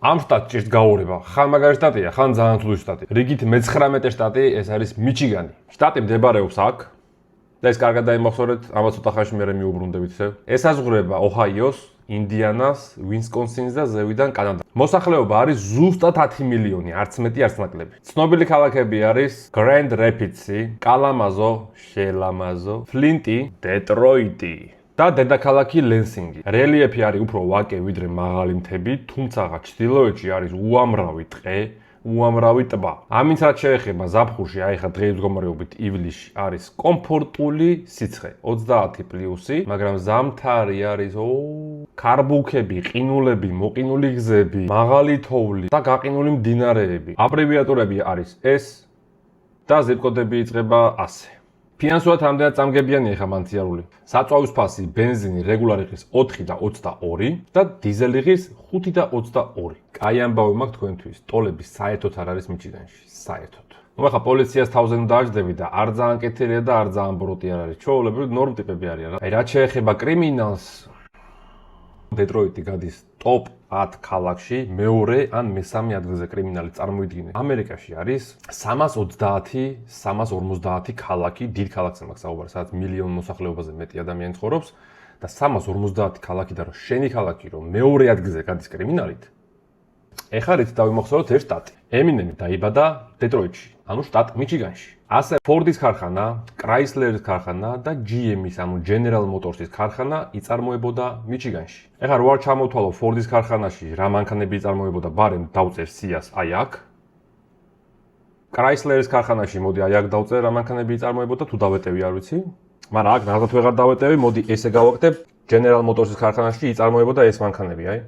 ამ შტატს ჭირს გაურება. ხან მაგარი შტატია, ხან ძალიან ცუდი შტატი. რიგით მე-19 შტატი ეს არის მიჩიგანი. შტატი მდებარეობს აქ და ეს კარგად დაიმახსოვრეთ, ამას ცოტა ხანში მერე მიუბრუნდებით ისევ. ესაზღვრება ოჰაიოს, ინდიანას, ვინსკონსინს და ზევიდან კანადა. მოსახლეობა არის ზუსტად 10 მილიონი, არც მეტი, არც ნაკლები. ცნობილი ქალაქები არის გრენდ რეპიდსი, კალამაზო, შელამაზო, ფლინტი, დეტროიტი და დედაქალაქი ლენსინგი. რელიეფი არის უფრო ვაკე ვიდრე მაღალი მთები, თუმცა ჩრდილოეთში არის უამრავი ტყე, უამრავი ტბა. ამით რაც შეეხება ზაფხულში, აი ხა დღის მდგომარეობით ივლისში არის კომფორტული სიცხე, 30+, მაგრამ ზამთარი არის ქარბუქები, ყინულები, მოყინული გზები, მაღალი თოვლი და გაყინული მდინარეები. აბრევიატურები არის ეს და ზეპკოდები იწყება ასე. ფინანსურად ამდენად წამგებიანი ხა მანციარული. საწვავის ფასი, ბენზინი რეგულარი ღირს 4 და 22 და დიზელი ღირს 5 და 22. კაი ამბავი მაქვს თქვენთვის, ტოლები საერთოდ არ არის მიჩიგანში, საერთოდ. ნუ ახლა პოლიციას თავზე უნდა დააჯდები და არ ძალიან კეთილია და არ ძალიან ბრუტი არ არის. ჩვეულებრივ ნორმ ტიპები არიან რა. აი რაც შეეხება კრიმინალს, დეტროიტი გადის ტოპ 10 ქალაქში, მეორე ან მესამე ადგილზე კრიმინალი წარმოიდგინე. ამერიკაში არის 330 ქალაქი, დიდ ქალაქზე მაქვს საუბარი, სადაც მილიონ მოსახლეობაზე მეტი ადამიანი ცხოვრობს და 350 ქალაქი და რომ შენი ქალაქი რომ მეორე ადგილზე გადის კრიმინალით. ეხლა რით დავიმახსოვროთ ერთ შტატი. ემინემი დაიბადა დეტროიტში, ანუ შტატ მიჩიგანში. ასე ფორდის ქარხანა, კრაისლერის ქარხანა და GM-ის, ანუ General Motors-ის ქარხანა იწარმოებოდა მიჩიგანში. ეხლა რო არ ჩამოვთვალო ფორდის ქარხანაში რა მანქანები იწარმოებოდა, ბარემ დავწერ სიას აი აქ. კრაისლერის ქარხანაში მოდი აი აქ დავწერ რა მანქანები იწარმოებოდა, თუ დავეტევი არ ვიცი. მაგრამ აქ რაღაცად ვეღარ დავეტევი, მოდი ესე გავაკეთებ. General Motors-ის ქარხანაში იწარმოებოდა ეს მანქანები, აი.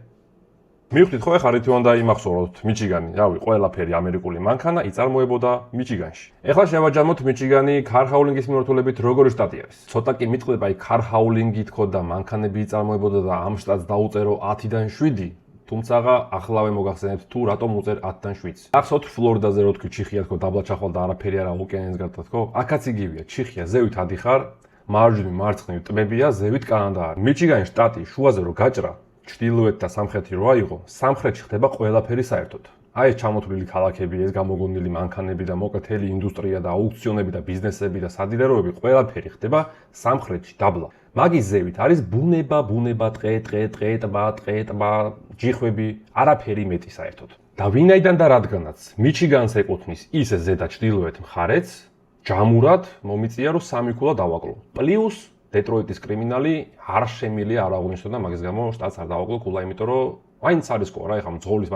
მივხვდით ხო ეხლა რითი უნდა იმახსოვროთ მიჩიგანი, რავი, ყველაფერი ამერიკული მანქანა იწარმოებოდა მიჩიგანში. ეხლა შევაჯამოთ მიჩიგანი ქარჰაულინგის მიმართულებით როგორი შტატი არის. ცოტა კი მიტყდება აი ქარჰაულინგი თქო და მანქანები იწარმოებოდა და ამ შტატს დაუწერო 10-დან 7, თუმცა ახლავე მოგახსენებთ თუ რატომ უწერ 10-დან 7-ს. ახსოვთ ფლორიდაზე რო თქვი ჩიხია თქო დაბლაჩახვალ და არაფერი არა ოკეანის გარდა თქო, აქაც იგივეა, ჩიხია ზევით ადიხარ, მარჯვნივ მარცხნივ ტბებია, ზევით კანადა არის. მიჩიგანის შტატი შუაზე რო გაჭრა ჩრდილოეთ და სამხრეთი რო აიღო, სამხრეთში ხდება ყველაფერი საერთოდ. აი ეს ჩამოთვლილი ქალაქები, ეს გამოგონილი მანქანები და მოკლედ ინდუსტრია და აუქციონები და ბიზნესები და სადილეროები ყველაფერი ხდება სამხრეთში დაბლა. მაგის ზევით არის ბუნება, ტყე, ტბა, ჯიხვები, არაფერი მეტი საერთოდ. და ვინაიდან და რადგანაც მიჩიგანს ეკუთვნის ის ზედა ჩრდილოეთ მხარეც, ჯამურად მომიწია რომ სამი ქულა დავაკლო. პლუს დეტროიტის კრიმინალი არ შემილია არ აღნიშნო და მაგის გამო შტატს არ დავაკლო ქულა, იმიტომ რომ მაინც არის ყო რა, ეხა მძღოლის